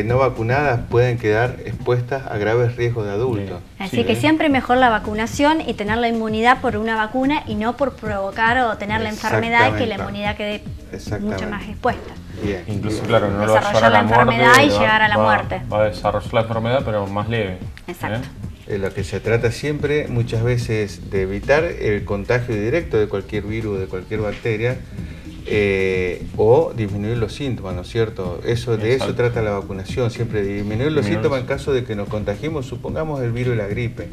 no vacunadas pueden quedar expuestas a graves riesgos de adultos.
Así que siempre mejor la vacunación y tener la inmunidad por una vacuna y no por provocar o tener la enfermedad, que la inmunidad quede mucho más expuesta.
Bien.
Incluso, claro, no lo va a llevar
desarrollar
a
la enfermedad
muerte,
y llegar a la muerte.
Va a desarrollar la enfermedad, pero más leve.
Exacto.
Lo que se trata siempre, muchas veces, de evitar el contagio directo de cualquier virus, de cualquier bacteria, o disminuir los síntomas, ¿no es cierto? De eso trata la vacunación, siempre de disminuir los síntomas en caso de que nos contagiemos, supongamos el virus de la gripe.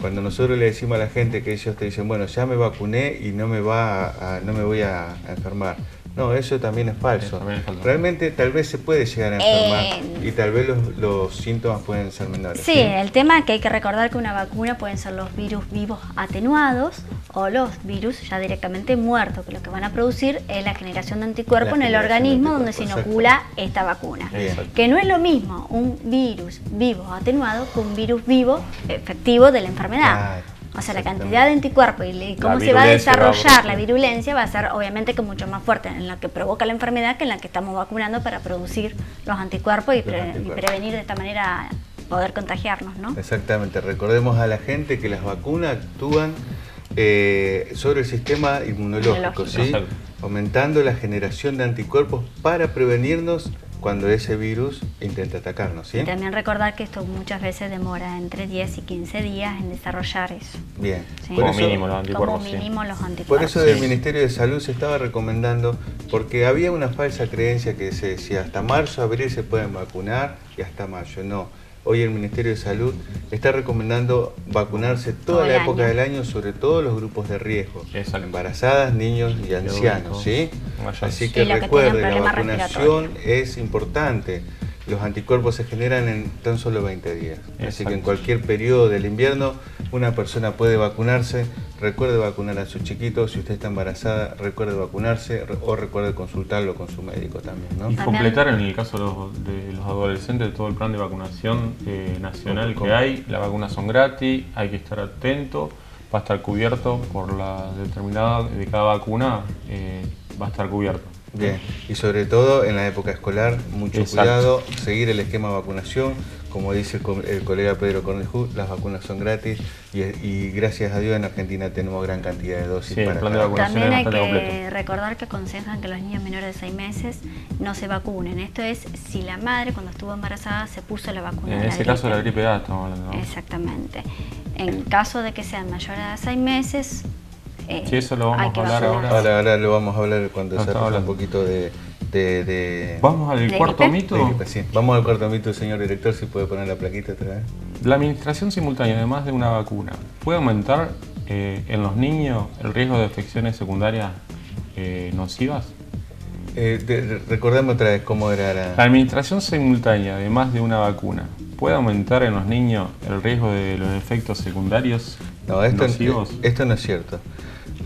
Cuando nosotros le decimos a la gente que ellos te dicen, bueno, ya me vacuné y no me voy a enfermar. No, eso también es falso. Realmente tal vez se puede llegar a enfermar y tal vez los síntomas pueden ser menores.
Sí, el tema es que hay que recordar que una vacuna pueden ser los virus vivos atenuados o los virus ya directamente muertos, que lo que van a producir es la generación de anticuerpos en el organismo donde se inocula esta vacuna. Que no es lo mismo un virus vivo atenuado que un virus vivo efectivo de la enfermedad. O sea, la cantidad de anticuerpos y cómo se va a desarrollar la virulencia va a ser obviamente que mucho más fuerte en la que provoca la enfermedad que en la que estamos vacunando para producir los anticuerpos y prevenir de esta manera poder contagiarnos, ¿no?
Exactamente. Recordemos a la gente que las vacunas actúan sobre el sistema inmunológico, ¿sí? Aumentando la generación de anticuerpos para prevenirnos cuando ese virus intenta atacarnos, ¿sí?
Y también recordar que esto muchas veces demora entre 10 y 15 días en desarrollar eso.
Bien.
¿Sí?
Como mínimo los anticuerpos.
Como mínimo los anticuerpos.
Por eso del Ministerio de Salud se estaba recomendando, porque había una falsa creencia que se decía hasta marzo, abril se pueden vacunar y hasta mayo. No. Hoy el Ministerio de Salud está recomendando vacunarse toda la época del año, sobre todo los grupos de riesgo, embarazadas, niños y ancianos, ¿sí? Así que recuerde, la vacunación es importante. Los anticuerpos se generan en tan solo 20 días. Así que en cualquier periodo del invierno una persona puede vacunarse. Recuerde vacunar a sus chiquitos. Si usted está embarazada, recuerde vacunarse o recuerde consultarlo con su médico también, ¿no?
Y completar en el caso de los adolescentes todo el plan de vacunación nacional que hay. Las vacunas son gratis, hay que estar atento, va a estar cubierto por la determinada de cada vacuna, va a estar cubierto.
Bien, y sobre todo en la época escolar, mucho cuidado, seguir el esquema de vacunación. Como dice el colega Pedro Cornejú, las vacunas son gratis y gracias a Dios en Argentina tenemos gran cantidad de dosis para
plan de vacunación.
También hay que recordar que aconsejan que los niños menores de 6 meses no se vacunen. Esto es si la madre cuando estuvo embarazada se puso la vacuna.
En ese caso de la gripe A estamos hablando, ¿no?
Exactamente. En caso de que sean mayores de 6 meses...
sí, eso lo vamos a hablar ahora.
Ahora lo vamos a hablar cuando se habla un poquito de...
¿Vamos al cuarto mito?
Sí, vamos al cuarto mito, señor director, si puede poner la plaquita otra vez.
La administración simultánea de más de una vacuna puede aumentar en los niños el riesgo de infecciones secundarias nocivas.
Recordemos otra vez cómo era la
administración simultánea de más de una vacuna puede aumentar en los niños el riesgo de los efectos secundarios nocivos.
Esto no es cierto.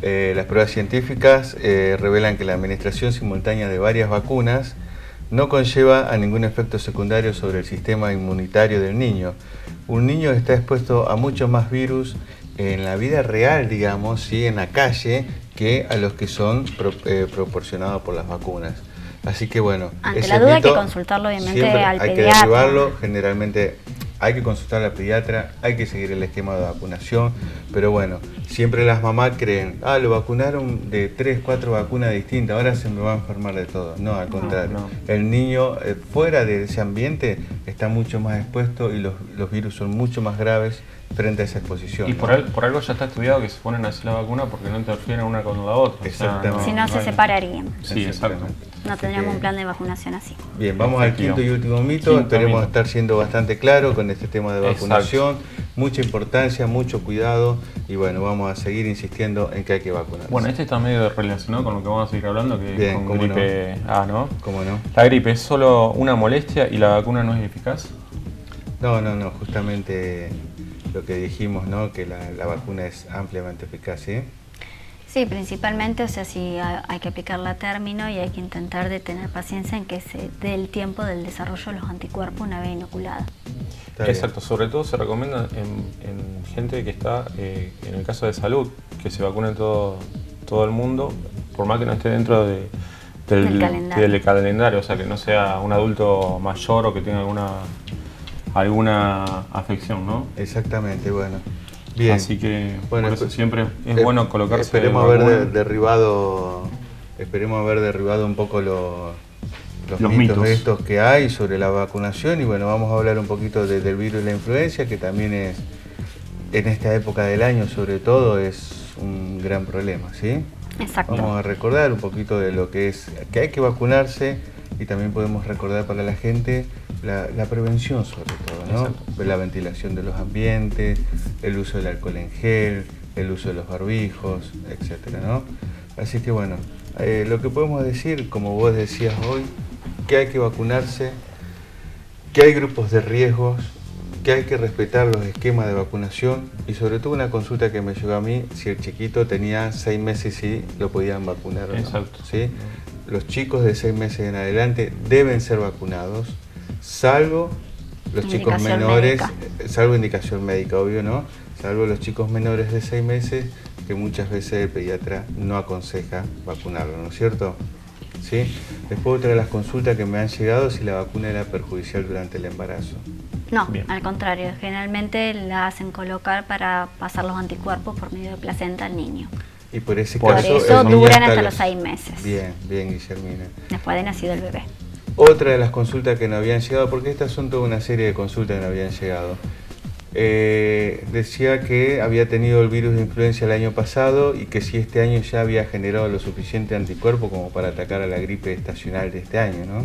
Las pruebas científicas revelan que la administración simultánea de varias vacunas no conlleva a ningún efecto secundario sobre el sistema inmunitario del niño. Un niño está expuesto a muchos más virus en la vida real, digamos, ¿sí? En la calle, que a los que son proporcionados por las vacunas. Así que bueno,
ante la duda hay que consultarlo obviamente al pediatra.
Hay que derribarlo, generalmente hay que consultar al pediatra, hay que seguir el esquema de vacunación, pero bueno, siempre las mamás creen, lo vacunaron de 3, 4 vacunas distintas, ahora se me va a enfermar de todo. No, al contrario, el niño fuera de ese ambiente está mucho más expuesto y los virus son mucho más graves frente a esa exposición.
Y por algo ya está estudiado que se ponen así la vacuna porque no interfieren una con la otra.
Exactamente.
Si no se separarían.
Sí, exacto.
No tendríamos un plan de vacunación así.
Bien, vamos al quinto y último mito. Esperemos estar siendo bastante claros con este tema de vacunación. mucha importancia, mucho cuidado y bueno, vamos a seguir insistiendo en que hay que vacunarse.
Bueno, este está medio relacionado con lo que vamos a seguir hablando, que
Bien,
es con
¿cómo
gripe A, ¿no?
¿Cómo no?
¿La gripe es solo una molestia y la vacuna no es eficaz?
No, justamente lo que dijimos, ¿no? Que la vacuna es ampliamente eficaz, ¿sí?
Sí, principalmente, o sea, sí hay que aplicarla a término y hay que intentar de tener paciencia en que se dé el tiempo del desarrollo de los anticuerpos una vez inoculada.
Exacto, sobre todo se recomienda en gente que está en el caso de salud, que se vacune todo el mundo, por más que no esté dentro del calendario, o sea, que no sea un adulto mayor o que tenga alguna afección, ¿no?
Exactamente, bueno. Bien.
Así que bueno, por eso siempre es bueno colocarse.
Esperemos haber derribado un poco los mitos estos que hay sobre la vacunación y bueno, vamos a hablar un poquito del virus de la influencia, que también es, en esta época del año sobre todo, es un gran problema, ¿sí?
Exacto.
Vamos a recordar un poquito de lo que es, que hay que vacunarse y también podemos recordar para la gente la prevención sobre todo, ¿no?
Exacto.
La ventilación de los ambientes, el uso del alcohol en gel, el uso de los barbijos, etcétera, ¿no? Así que bueno, lo que podemos decir, como vos decías hoy, que hay que vacunarse, que hay grupos de riesgos, que hay que respetar los esquemas de vacunación y sobre todo una consulta que me llegó a mí, si el chiquito tenía 6 meses y lo podían vacunar o no.
Exacto.
¿Sí? Los chicos de 6 meses en adelante deben ser vacunados, salvo los chicos menores, salvo indicación médica, obvio, ¿no? Salvo los chicos menores de 6 meses, que muchas veces el pediatra no aconseja vacunarlo, ¿no es cierto? ¿Sí? Después otra de las consultas que me han llegado, si la vacuna era perjudicial durante el embarazo.
No, al contrario, generalmente la hacen colocar para pasar los anticuerpos por medio de placenta al niño.
Y por ese
por
caso
eso duran hasta los 6 meses.
Bien, Guillermina.
Después de nacido el bebé.
Otra de las consultas que nos habían llegado, porque estas son toda una serie de consultas que nos habían llegado. Decía que había tenido el virus de influenza el año pasado y que si este año ya había generado lo suficiente anticuerpo como para atacar a la gripe estacional de este año, ¿no?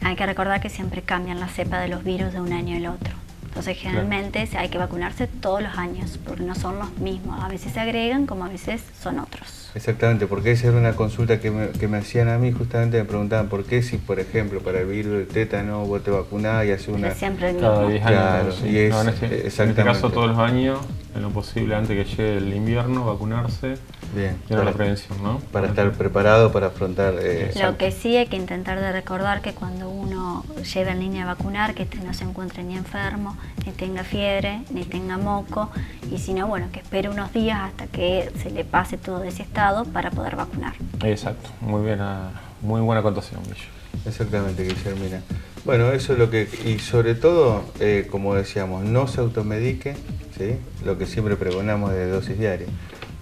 Hay que recordar que siempre cambian la cepa de los virus de un año al otro. Entonces generalmente hay que vacunarse todos los años porque no son los mismos. A veces se agregan como a veces son otros.
Exactamente, porque esa era una consulta que me hacían a mí, justamente me preguntaban por qué si, por ejemplo, para el virus del tétano vos te vacunás y haces una...
Es siempre el mismo.
Cada 10 años.
Claro,
Sí.
y es,
no, en este caso todos los años, en lo posible antes que llegue el invierno, vacunarse.
Bien.
Y la prevención, ¿no?
Para estar preparado para afrontar...
Lo que sí hay que intentar de recordar que cuando uno lleva al niño a vacunar, que no se encuentre ni enfermo, ni tenga fiebre, ni tenga moco, y si no, bueno, que espere unos días hasta que se le pase todo ese estado para poder vacunar.
Exacto, muy buena acotación, Guillo.
Exactamente, Guillermina. Bueno, eso es lo que... Y sobre todo, como decíamos, no se automedique, ¿sí? Lo que siempre pregonamos de dosis diaria.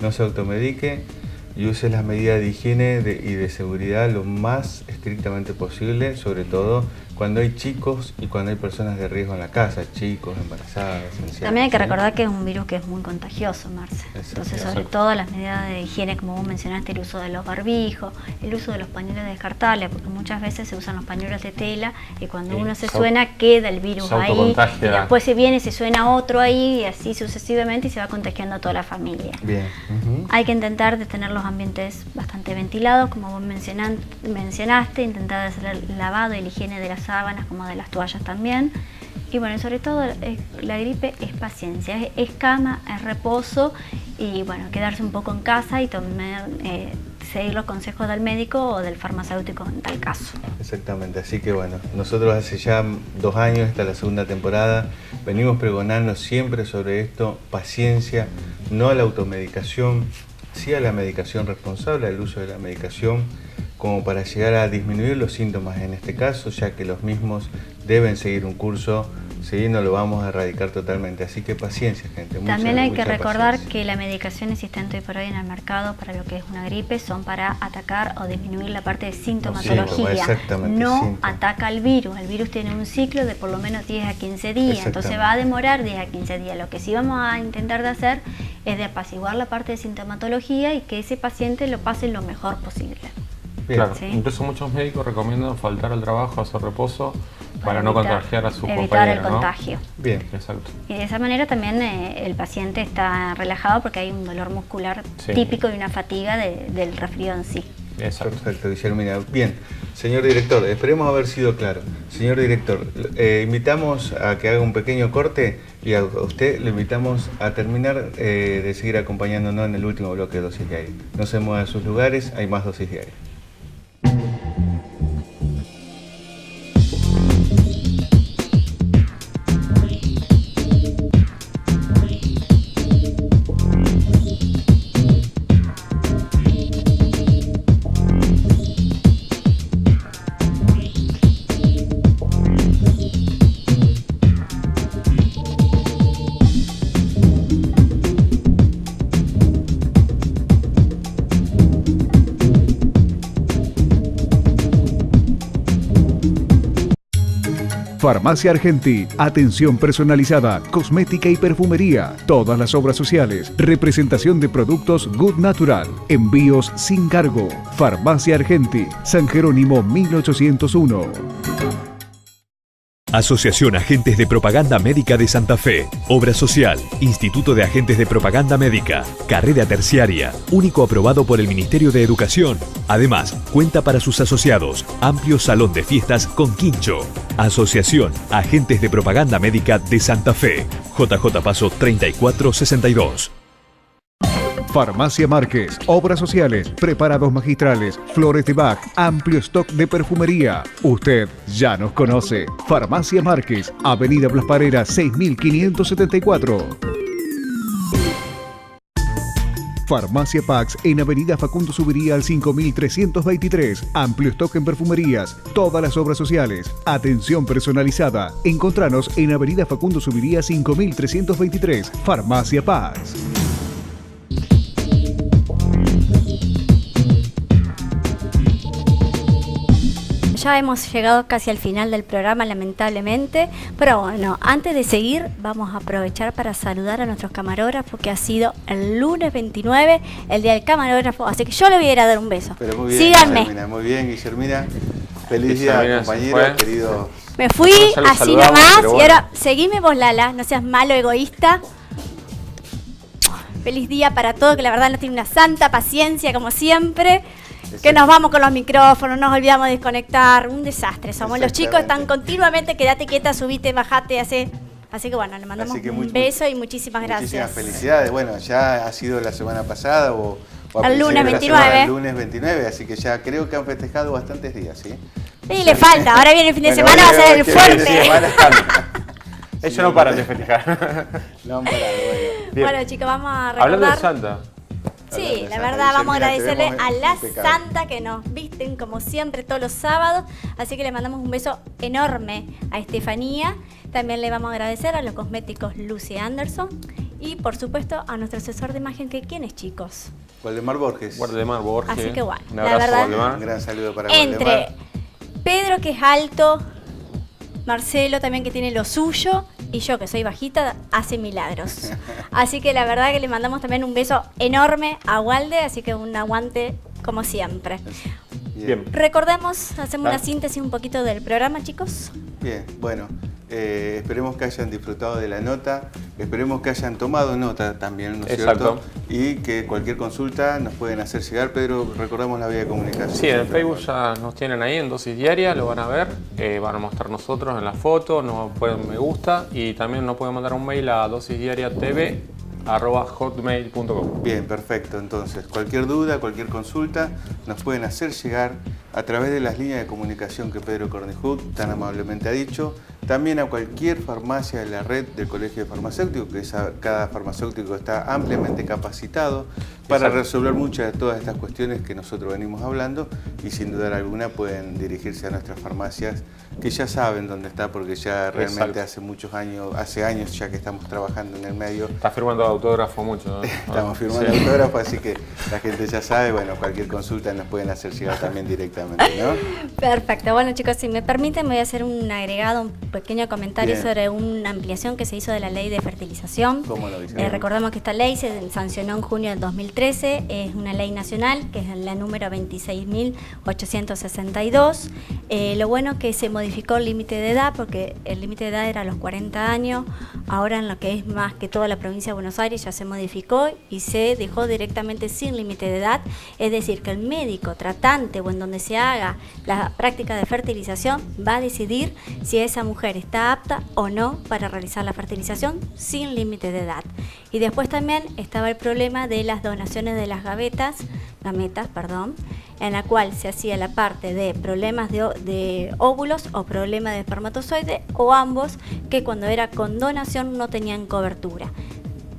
No se automedique y use las medidas de higiene y de seguridad lo más estrictamente posible, sobre todo cuando hay chicos y cuando hay personas de riesgo en la casa, chicos, embarazadas, ancianos.
También hay que recordar que es un virus que es muy contagioso, Marce. Entonces, sobre todo las medidas de higiene, como vos mencionaste, el uso de los barbijos, el uso de los pañuelos descartables, porque muchas veces se usan los pañuelos de tela y cuando uno se suena queda el virus ahí, y después se viene, se suena otro ahí y así sucesivamente y se va contagiando a toda la familia.
Bien.
Hay que intentar de tener los ambientes bastante ventilados, como vos mencionaste, intentar hacer el lavado y la higiene de las sábanas como de las toallas también. Y bueno, sobre todo la gripe es paciencia, es cama, es reposo y bueno, quedarse un poco en casa y seguir los consejos del médico o del farmacéutico en tal caso.
Exactamente, así que bueno, nosotros hace ya 2 años, esta es la segunda temporada, venimos pregonando siempre sobre esto, paciencia, no a la automedicación, sí a la medicación responsable, al uso de la medicación, como para llegar a disminuir los síntomas en este caso, ya que los mismos deben seguir un curso, ¿sí? No lo vamos a erradicar totalmente, así que paciencia, gente.
También hay que recordar que la medicación existente hoy por hoy en el mercado para lo que es una gripe son para atacar o disminuir la parte de sintomatología, no ataca al virus tiene un ciclo de por lo menos 10 a 15 días, entonces va a demorar 10 a 15 días, lo que sí vamos a intentar de hacer es de apaciguar la parte de sintomatología y que ese paciente lo pase lo mejor posible.
Claro, ¿sí? Incluso muchos médicos recomiendan faltar al trabajo, hacer reposo, para no contagiar a sus compañeros.
Evitar el contagio.
Bien.
Exacto.
Y de esa manera también el paciente está relajado porque hay un dolor muscular típico y una fatiga del resfrío en sí.
Exacto.
Perfecto, Guillermina. Bien, señor director, esperemos haber sido claro. Señor director, invitamos a que haga un pequeño corte y a usted le invitamos a terminar de seguir acompañándonos en el último bloque de Dosis Diaria. No se muevan de sus lugares, hay más Dosis Diaria.
Farmacia Argenti, atención personalizada, cosmética y perfumería, todas las obras sociales, representación de productos Good Natural, envíos sin cargo. Farmacia Argenti, San Jerónimo 1801.
Asociación Agentes de Propaganda Médica de Santa Fe, Obra Social, Instituto de Agentes de Propaganda Médica, Carrera Terciaria, único aprobado por el Ministerio de Educación. Además, cuenta para sus asociados amplio salón de fiestas con quincho. Asociación Agentes de Propaganda Médica de Santa Fe, JJ Paso 3462.
Farmacia Márquez, obras sociales, preparados magistrales, flores de Bach, amplio stock de perfumería. Usted ya nos conoce. Farmacia Márquez, Avenida Blas Parera 6574. Farmacia Pax en Avenida Facundo Subiría al 5323. Amplio stock en perfumerías, todas las obras sociales, atención personalizada. Encontranos en Avenida Facundo Subiría 5323. Farmacia Pax.
Ya hemos llegado casi al final del programa, lamentablemente, pero bueno, antes de seguir vamos a aprovechar para saludar a nuestros camarógrafos, que ha sido el lunes 29, el día del camarógrafo, así que yo le voy a ir a dar un beso.
Pero muy bien,
síganme.
Guillermina, muy bien, Guillermina. Feliz día, compañero, querido.
Me fui así nomás y ahora seguime vos, Lala, no seas malo, egoísta. Feliz día para todos, que la verdad nos tiene una santa paciencia como siempre. Que nos vamos con los micrófonos, nos olvidamos de desconectar, un desastre. Somos los chicos, están continuamente, quédate quieta, subite, bajate, hace. Así que bueno, le mandamos un beso y muchísimas gracias.
Muchísimas felicidades. Bueno, ya ha sido la semana pasada o
el lunes 29.
El lunes 29, así que ya creo que han festejado bastantes días, ¿sí?
Sí, le falta. Ahora viene el fin de semana, va a ser el fuerte.
Ellos no paran de festejar.
No han parado,
bueno, chicos, vamos a recordar.
Hablando de Santa.
Sí, la verdad vamos a agradecerle a la Santa que nos visten como siempre todos los sábados, así que le mandamos un beso enorme a Estefanía. También le vamos a agradecer a los cosméticos Lucy Anderson y por supuesto a nuestro asesor de imagen, que ¿quién es, chicos?
Waldemar Borges.
Waldemar Borges.
Así que bueno,
un abrazo,
la verdad,
Waldemar.
Un gran saludo para
entre
Waldemar.
Pedro, que es alto, Marcelo también, que tiene lo suyo, y yo, que soy bajita, hace milagros. Así que la verdad que le mandamos también un beso enorme a Walde, así que un aguante como siempre.
Bien.
Recordemos, hacemos una síntesis un poquito del programa, chicos.
Bien, bueno, esperemos que hayan disfrutado de la nota, esperemos que hayan tomado nota también, ¿no es cierto? Y que cualquier consulta nos pueden hacer llegar. Pedro, recordamos la vía de comunicación.
Sí, en el Facebook ya nos tienen ahí en Dosis Diaria, lo van a ver, van a mostrar nosotros en la foto, nos ponen me gusta y también nos pueden mandar un mail a dosisdiariatv@hotmail.com.
Bien, perfecto. Entonces, cualquier duda, cualquier consulta, nos pueden hacer llegar a través de las líneas de comunicación que Pedro Cornejut tan amablemente ha dicho, también a cualquier farmacia de la red del Colegio de Farmacéuticos, que cada farmacéutico está ampliamente capacitado para resolver muchas de todas estas cuestiones que nosotros venimos hablando, y sin duda alguna pueden dirigirse a nuestras farmacias, que ya saben dónde está, porque ya realmente hace años ya que estamos trabajando en el medio.
Está firmando autógrafo mucho, ¿no?
Estamos firmando autógrafo, así que la gente ya sabe, bueno, cualquier consulta nos pueden hacer llegar también directamente, ¿no?
Perfecto. Bueno, chicos, si me permiten, me voy a hacer un agregado pequeño comentario
Bien.
sobre una ampliación que se hizo de la ley de fertilización.
¿Cómo lo dice?
Recordemos que esta ley se sancionó en junio del 2013, es una ley nacional, que es la número 26.862. Lo bueno que se modificó el límite de edad, porque el límite de edad era a los 40 años, ahora en lo que es más que toda la provincia de Buenos Aires ya se modificó y se dejó directamente sin límite de edad, es decir, que el médico tratante o en donde se haga la práctica de fertilización va a decidir si esa mujer está apta o no para realizar la fertilización sin límite de edad. Y después también estaba el problema de las donaciones de las gametas, en la cual se hacía la parte de problemas de óvulos o problemas de espermatozoide o ambos, que cuando era con donación no tenían cobertura.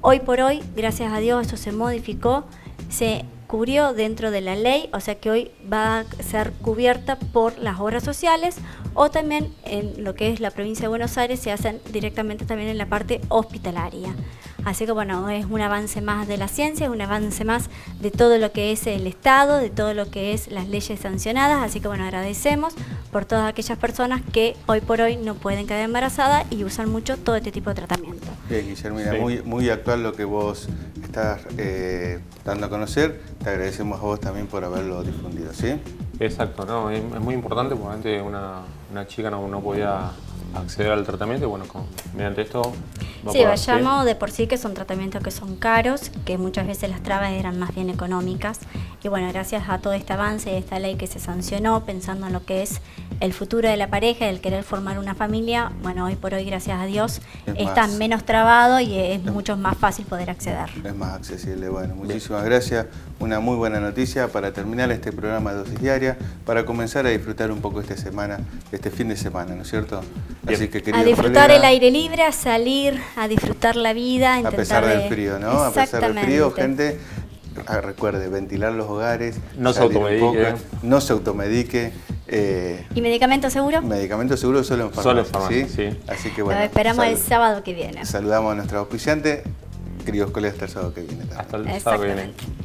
Hoy por hoy, gracias a Dios, eso se modificó, se cubrió dentro de la ley, o sea que hoy va a ser cubierta por las obras sociales, o también en lo que es la provincia de Buenos Aires se hacen directamente también en la parte hospitalaria. Así que bueno, es un avance más de la ciencia, es un avance más de todo lo que es el Estado, de todo lo que es las leyes sancionadas, así que bueno, agradecemos por todas aquellas personas que hoy por hoy no pueden quedar embarazadas y usan mucho todo este tipo de tratamiento.
Bien, Guillermina,
Sí.
muy actual lo que vos estás dando a conocer. Te agradecemos a vos también por haberlo difundido, ¿sí?
Exacto, no, es muy importante porque antes una chica no podía acceder al tratamiento y bueno, mediante esto va a
Sí,
poder,
vayamos de por sí que son tratamientos que son caros, que muchas veces las trabas eran más bien económicas. Y bueno, gracias a todo este avance de esta ley que se sancionó, pensando en lo que es el futuro de la pareja, el querer formar una familia, bueno, hoy por hoy, gracias a Dios, está menos trabado y es mucho más fácil poder acceder.
Es más accesible. Bueno, muchísimas gracias. Una muy buena noticia para terminar este programa de Dosis Diaria, para comenzar a disfrutar un poco este fin de semana, ¿no es cierto?
Bien.
Así que,
A
queridos
disfrutar
colegas,
el aire libre, a salir, a disfrutar la vida,
a pesar del frío, ¿no? A pesar del frío,
Exactamente.
gente, recuerde, ventilar los hogares,
No se
salir un
automedique.
poco, no se automedique.
¿Y medicamento seguro?
Medicamento seguro solo en farmacia,
Solo en farmacia, sí.
Así que
Lo
bueno,
esperamos el sábado que viene.
saludamos a nuestro auspiciante, queridos colegas, hasta el sábado que viene.
Hasta el sábado que viene.
Exactamente.